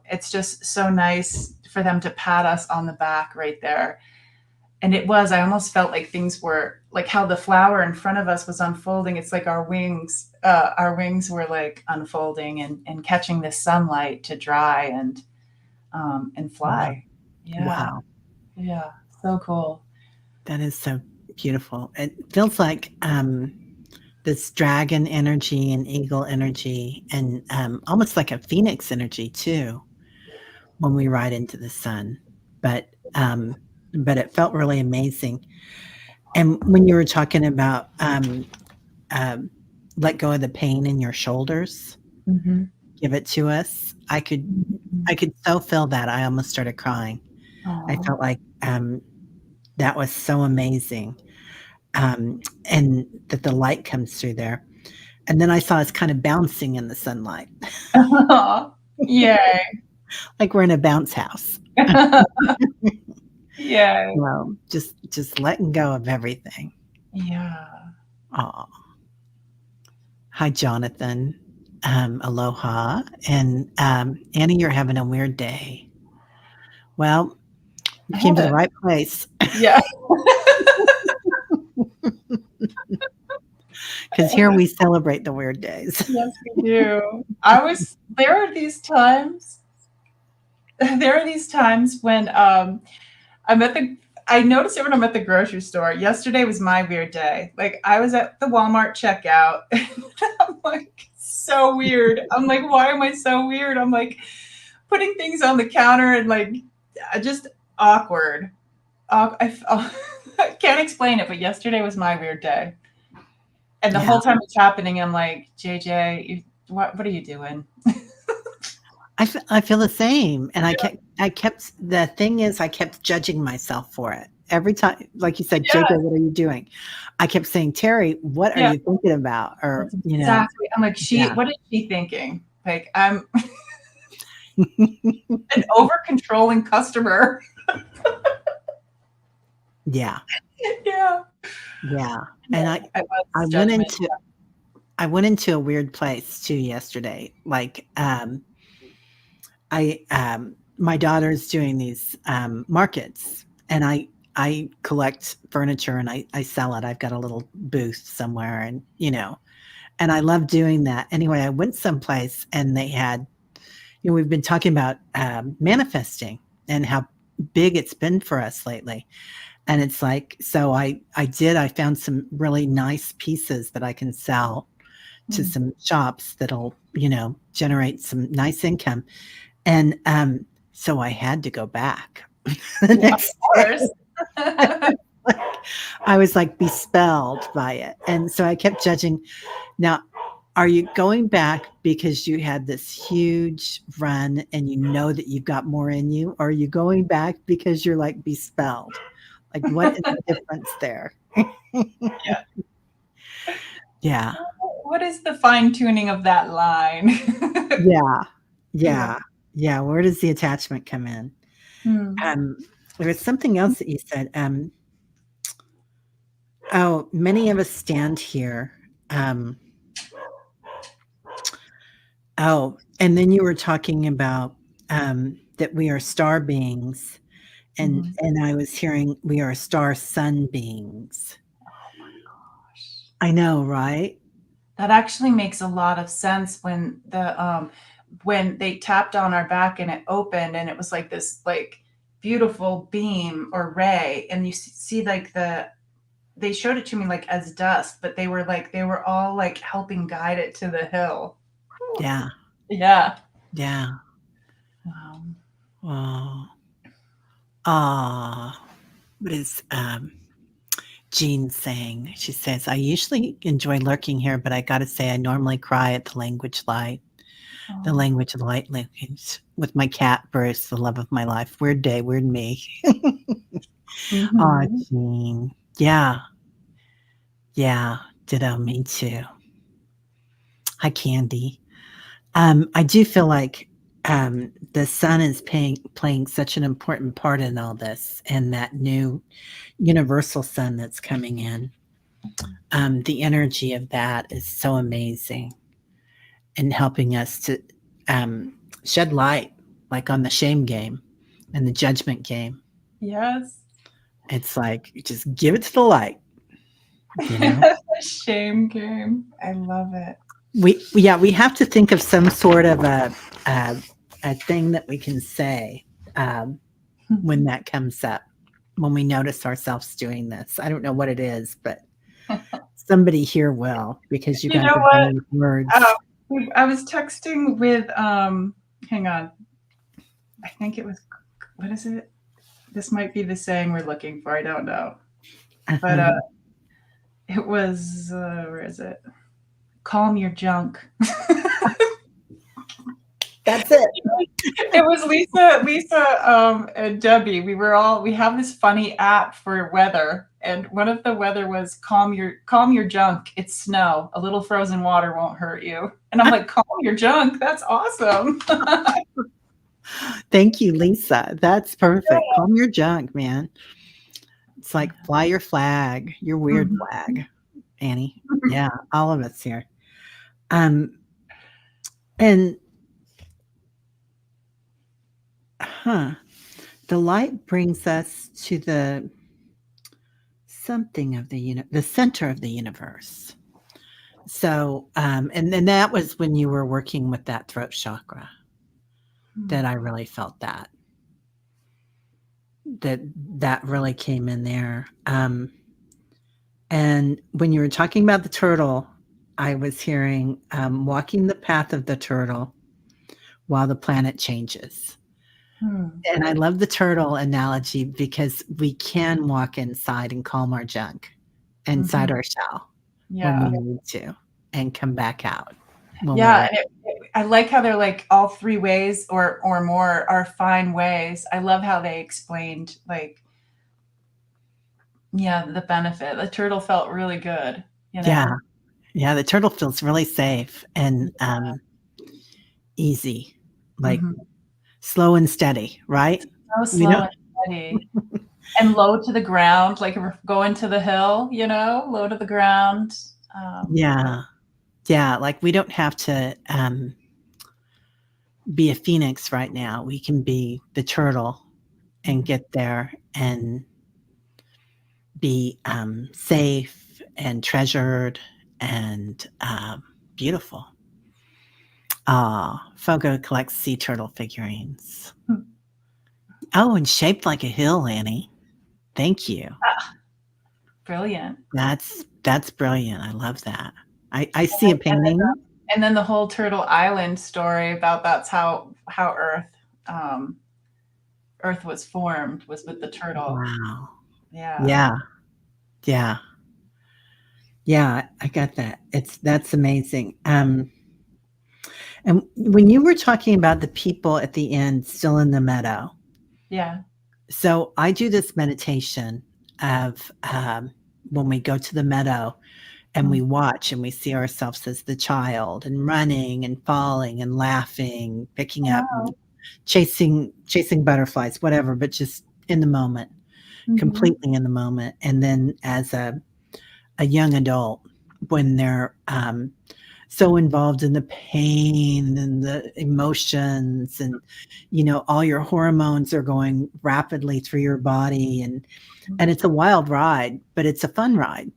It's just so nice for them to pat us on the back right there. And I almost felt like things were like how the flower in front of us was unfolding. It's like our wings were like unfolding and catching the sunlight to dry and wow, fly. Yeah, wow. yeah, so cool. That is so beautiful. It feels like, this dragon energy and eagle energy and, almost like a phoenix energy too when we ride into the sun. But, but it felt really amazing. And when you were talking about, um, let go of the pain in your shoulders, Hmm. give it to us, I could so feel that. I almost started crying. I Oh. felt like, that was so amazing, and that the light comes through there. And then I saw us kind of bouncing in the sunlight, Yay. like we're in a bounce house. Yay. Just letting go of everything. Yeah. Oh, hi, Jonathan. Aloha. And Annie, you're having a weird day. Well, you I came had to the a right place Yeah. because here we celebrate the weird days. Yes, we do. There are these times there are these times when I'm at the I notice it when I'm at the grocery store. Yesterday was my weird day. Like I was at the Walmart checkout and I'm like so weird. I'm like, why am I so weird? I'm like putting things on the counter and like just awkward. I can't explain it, but yesterday was my weird day. And the Yeah. whole time it's happening, I'm like, JJ, what are you doing? I feel the same, and I kept the thing is I kept judging myself for it. Every time, like you said, Yeah, "JJ, what are you doing?" I kept saying, "Terry, what are yeah. you thinking about?" Or, That's exactly. I'm like, yeah. what is she thinking? Like, I'm An over controlling customer. Yeah, Yeah. yeah. And I I was went judgment. into I went into a weird place too yesterday. Like, my daughter's doing these markets, and I collect furniture and I sell it. I've got a little booth somewhere, and and I love doing that. Anyway, I went someplace and they had, we've been talking about manifesting and how big it's been for us lately. And it's like, so I found some really nice pieces that I can sell to Mm. some shops that'll, generate some nice income. And so I had to go back the Yeah, of next day. course. Like, I was like bespelled by it. And so I kept judging. Now, are you going back because you had this huge run and you know that you've got more in you? Or are you going back because you're like bespelled? Like, what is the difference there? Yeah. Yeah. What is the fine tuning of that line? Yeah. Yeah. Yeah. Yeah. Where does the attachment come in? Hmm. Um, there was something else that you said. Oh, many of us stand here. Um, oh, and then you were talking about that we are star beings, and Mhm. I was hearing we are star sun beings. Oh my gosh. I know, right? That actually makes a lot of sense when they tapped on our back and it opened and it was like this like beautiful beam or ray and you see like they showed it to me like as dust, but they were all like helping guide it to the hill. Yeah. Yeah. Yeah. Wow. Oh. Ah. What is Jean saying? She says, I usually enjoy lurking here, but I gotta say I normally cry at the language light. The Oh. language of light language with my cat Bruce, the love of my life. Weird day, weird me. Aw, Mhm. Jean. Yeah. Yeah. Ditto, me too. Hi, Candy. I do feel like the sun is playing such an important part in all this, and that new universal sun that's coming in. The energy of that is so amazing in helping us to um, shed light, like on the shame game and the judgment game. Yes. It's like you just give it to the light, you know. Shame game. I love it. We have to think of some sort of a, a thing that we can say when that comes up, when we notice ourselves doing this. I don't know what it is, but somebody here will, because you You guys know are what? brilliant with words. I was texting with hang on. I think it was what is it? This might be the saying we're looking for. I don't know. But it was where is it? Calm your junk. That's it. It was Lisa, and Debbie. We have this funny app for weather, and one of the weather was calm your junk. It's snow. A little frozen water won't hurt you. And I'm like, calm your junk. That's awesome. Thank you, Lisa. That's perfect. Calm your junk, man. It's like fly your flag, your weird Mhm. flag, Annie. Yeah, all of us here. Um, and huh, the light brings us to the something of the center of the universe. So, and then that was when you were working with that throat chakra that I really felt that that really came in there. And when you were talking about the turtle, I was hearing walking the path of the turtle while the planet changes. Hmm. And I love the turtle analogy because we can walk inside and calm our junk inside Mhm. our shell when we Yeah. need to and come back out when we're Yeah, ready. and I like how they're like all three ways or more are fine ways. I love how they explained like yeah, the benefit. The turtle felt really good, you Yeah. know. Yeah. The turtle feels really safe and easy. Like Mhm. slow and steady, right? So You know? slow and steady and low to the ground, like we're going to the hill, low to the ground. Yeah. Yeah. Yeah, like, we don't have to, be a phoenix right now. We can be the turtle and Mhm. get there and be, safe and treasured and, beautiful. Fogo collects sea turtle figurines. Oh, and shaped like a hill, Annie. Thank you. Ah, brilliant. That's brilliant. I love that. I see a And then painting. the whole Turtle Island story about that's how um, Earth was formed was with the turtle. Wow. Yeah. Yeah. Yeah. Yeah, I got that. That's amazing. And when you were talking about the people at the end still in the meadow, Yeah. so I do this meditation of when we go to the meadow and we Mm. watch and we see ourselves as the child and running and falling and laughing, picking up and Wow. chasing butterflies, whatever, but just in the moment, Mhm. completely in the moment. And then as a young adult, when they're so involved in the pain and the emotions and all your hormones are going rapidly through your body, and it's a wild ride, but it's a fun ride,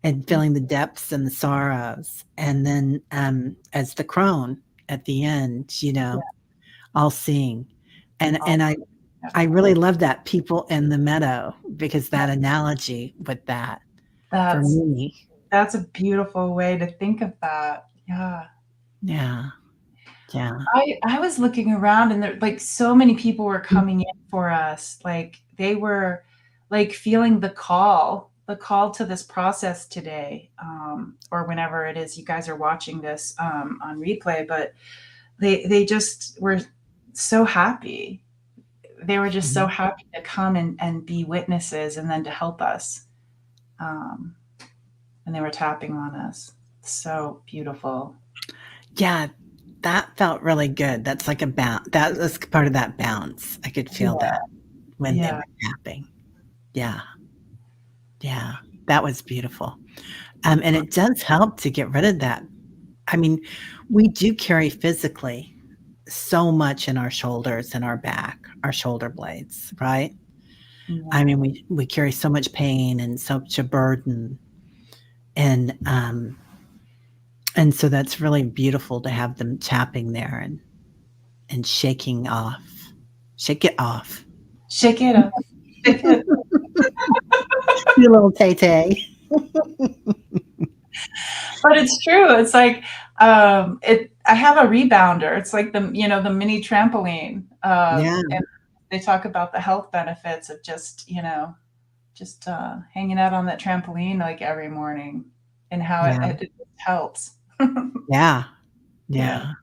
and feeling the depths and the sorrows, and then as the crone at the end, Yeah. all seeing, and All, yeah. I really love that people in the meadow, because that analogy with that for That's me. that's a beautiful way to think of that. Yeah. Yeah. Yeah. I was looking around and there like so many people were coming in for us. Like they were like feeling the call to this process today, or whenever it is you guys are watching this on replay. But they just were so happy. They were just so Mhm. happy to come and be witnesses and then to help us. Um, and they were tapping on us. So beautiful. Yeah, that felt really good. That's like a bounce. That was part of that bounce. I could feel Yeah. that when they Yeah. were tapping. Yeah, yeah, that was beautiful. And it does help to get rid of that. I mean, we do carry physically so much in our shoulders and our back, our shoulder blades, right? I Yeah. mean, we carry so much pain and such a burden, and so that's really beautiful to have them tapping there and shaking off. Shake it off. Shake it up. Shake it. You little Tay Tay. But it's true. It's like I have a rebounder. It's like the mini trampoline. Yeah, And they talk about the health benefits of just hanging out on that trampoline like every morning and how yeah, it helps. yeah, Yeah.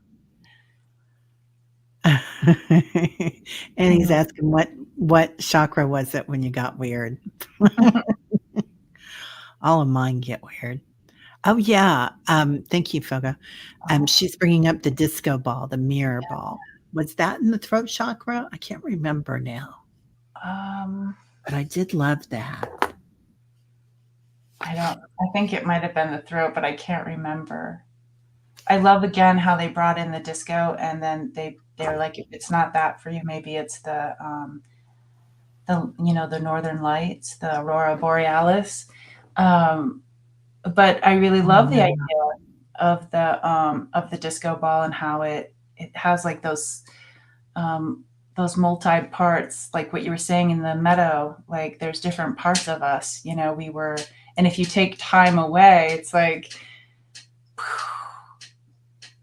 yeah. And he's Mhm. asking what chakra was it when you got weird? All of mine get weird. Oh, yeah, thank you, Foga. Oh, She's bringing up the disco ball, the mirror ball. Was that in the throat chakra? I can't remember now, um, but I did love that. I think it might have been the throat, but I can't remember. I love again how they brought in the disco and then they're like, if it's not that for you, maybe it's the northern lights, the aurora borealis. Um, but I really Oh, love the idea yeah, of the disco ball and how it has like um, those multi parts, like what you were saying in the meadow. Like there's different parts of us. We were, and if you take time away, it's like,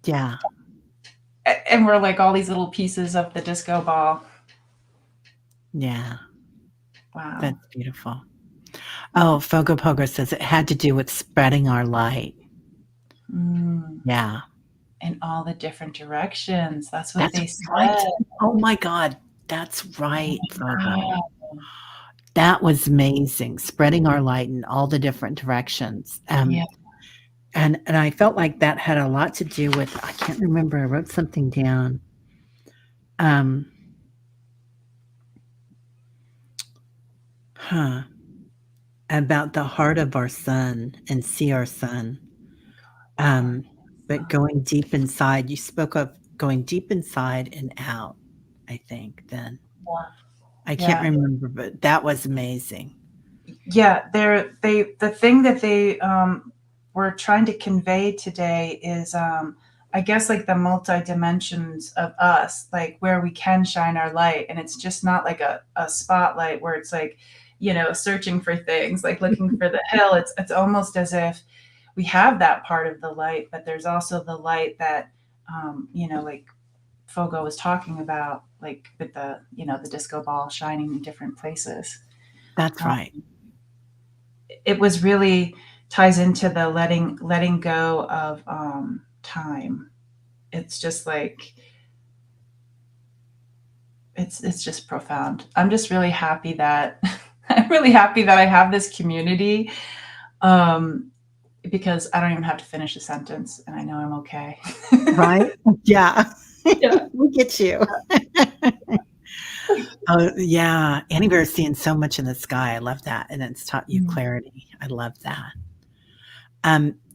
yeah, and we're like all these little pieces of the disco ball. yeah, Wow. that's beautiful. Oh, Fogo Pogo says it had to do with spreading our light. Mm. Yeah, In all the different directions. That's what that's they right. said. Oh my god, that's right, Fogo. Wow. That was amazing, spreading our light in all the different directions. Yeah. And I felt like that had a lot to do with, I can't remember, I wrote something down. Um, huh. About the heart of our sun and see our sun. Heart. Um, but going deep inside, you spoke of going deep inside and out, I think, then. I can't Yeah. remember, but that was amazing. Yeah, the thing that they were trying to convey today is I guess like the multi dimensions of us, like where we can shine our light, and it's just not like a spotlight where it's like, searching for things, like looking for the hill. It's almost as if we have that part of the light, but there's also the light that like Fogo was talking about, like with the disco ball shining in different places. That's Um, right. it was really ties into the letting go of time. It's just like it's just profound. I'm just really happy that I'm really happy that I have this community, um, because I don't even have to finish a sentence, and I know I'm okay. Right? Yeah. Yeah. We get you. Oh, yeah. Anywhere seeing so much in the sky. I love that. And it's taught you Mm. clarity. I love that.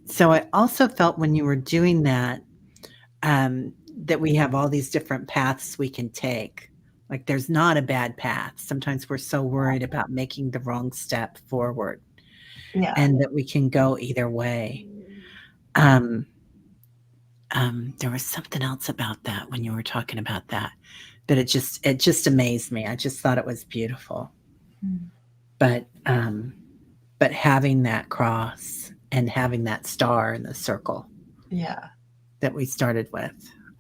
So I also felt when you were doing that, that we have all these different paths we can take. Like there's not a bad path. Sometimes we're so worried about making the wrong step forward Yeah. and that we can go either way. Um, there was something else about that when you were talking about that, but it just amazed me. I just thought it was beautiful. Mm. But but having that cross and having that star in the circle Yeah. that we started with,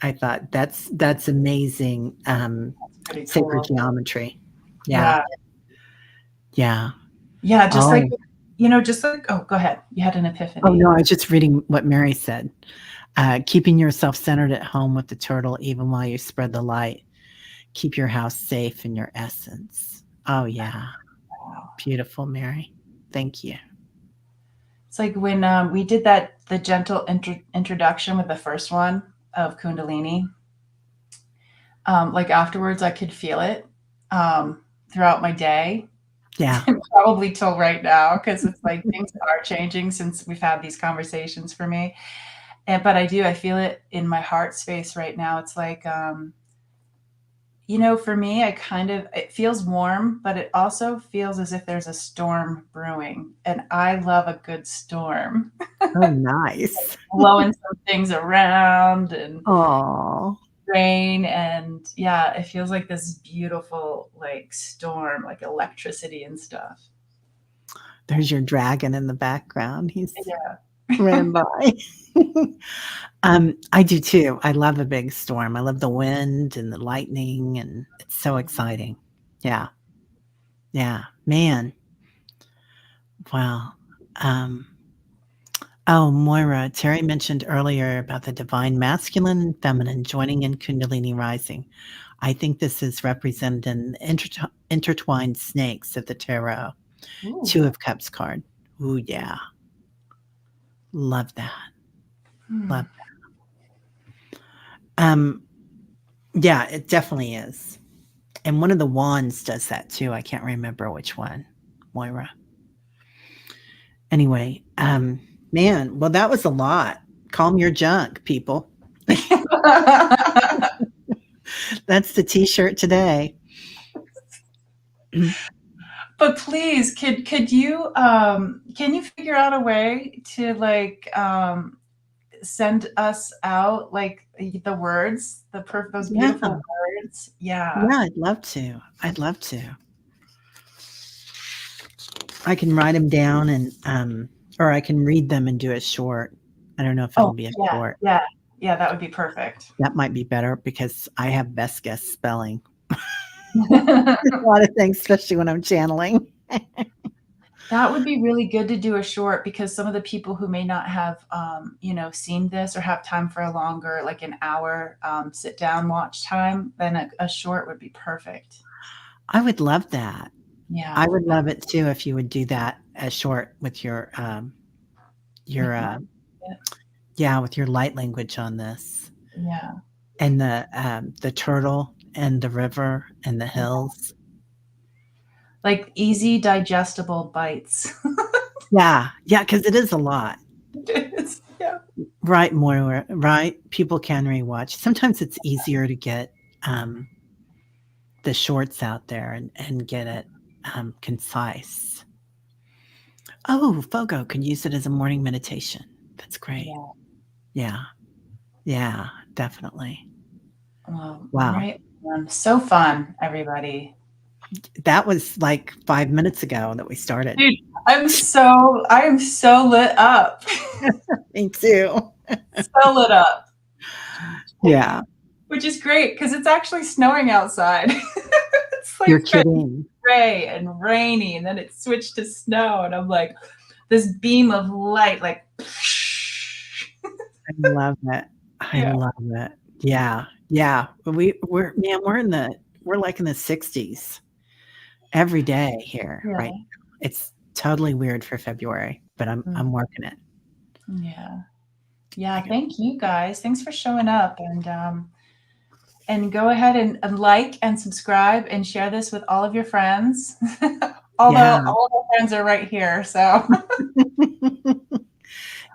I thought that's amazing. Pretty Sacred cool. geometry. Yeah, Yeah. yeah. Yeah. Just like, Oh, oh, go ahead. You had an oh epiphany. no, I was just reading what Mary said. Keeping yourself centered at home with the turtle, even while you spread the light. Keep your house safe in your essence. Oh yeah, Wow. beautiful, Mary. Thank you. It's like when we did the gentle introduction with the first one of Kundalini. Like afterwards, I could feel it throughout my day, Yeah, probably till right now, because it's like things are changing since we've had these conversations for me. But I feel it in my heart space right now. It's like, for me, it feels warm, but it also feels as if there's a storm brewing. And I love a good storm, oh nice. blowing some things around and Oh, rain. And yeah, it feels like this beautiful, like storm, like electricity and stuff. there's your dragon in the background. He's Yeah. running by. I do too. I love a big storm. I love the wind and the lightning, and it's so exciting. Yeah, yeah, man. Wow. Um, oh, Moira, Terry mentioned earlier about the divine masculine and feminine joining in Kundalini Rising. I think this is represented in the intertwined snakes of the tarot. Two Ooh. of Cups card. Ooh, yeah. Love that. Hmm. Love that. Yeah, it definitely is. And one of the wands does that too. I can't remember which one, Moira. Anyway, man, well, that was a lot. Calm your junk, people. That's the t-shirt today. But please, could you can you figure out a way to like send us out like the words, those Yeah, beautiful words? Yeah. yeah, I'd love to. I'd love to. I can write them down and or I can read them and do a short. I don't know if it'll Oh, be a yeah, short. yeah, yeah, that would be perfect. That might be better because I have best guess spelling. A lot of things, especially when I'm channeling. That would be really good to do a short, because some of the people who may not have, seen this or have time for a longer, like an hour sit down watch time, then a short would be perfect. I would love that. Yeah, I would love it too if you would do that as short with your with my, yeah, with your light language on this yeah. and the turtle and the river and the hills. Like easy digestible bites. Yeah, yeah, because it is a lot. It is. Yeah. Right, Moira, right? People can rewatch. Sometimes it's easier to get the shorts out there and get it concise. Oh, Fogo could use it as a morning meditation. That's great. Yeah. Yeah, yeah, definitely. Well, Wow. right. So fun, everybody. That was like 5 minutes ago that we started. Dude, I am so lit up. Me too. So lit up. Yeah, Which is great because it's actually snowing outside. It's you're like been kidding. gray and rainy, and then it switched to snow, and I'm like, this beam of light, like, I love it. I yeah, love it. Yeah, yeah. We're man, we're like in the 60s every day here, right? yeah, It's totally weird for February, but I'm working it. yeah, yeah. Thank you guys. Thanks for showing up, and go ahead and like and subscribe and share this with all of your friends. Yeah. Although all of our friends are right here, so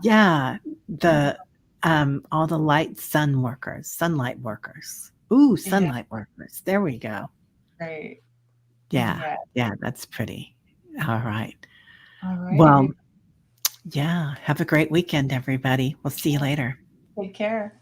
Yeah, the, all the sunlight workers. Ooh, yeah, sunlight workers. There we go. great. Yeah, Yeah. yeah, that's pretty. All right. All right, Well, everybody, yeah, have a great weekend, everybody. We'll see you later. take care.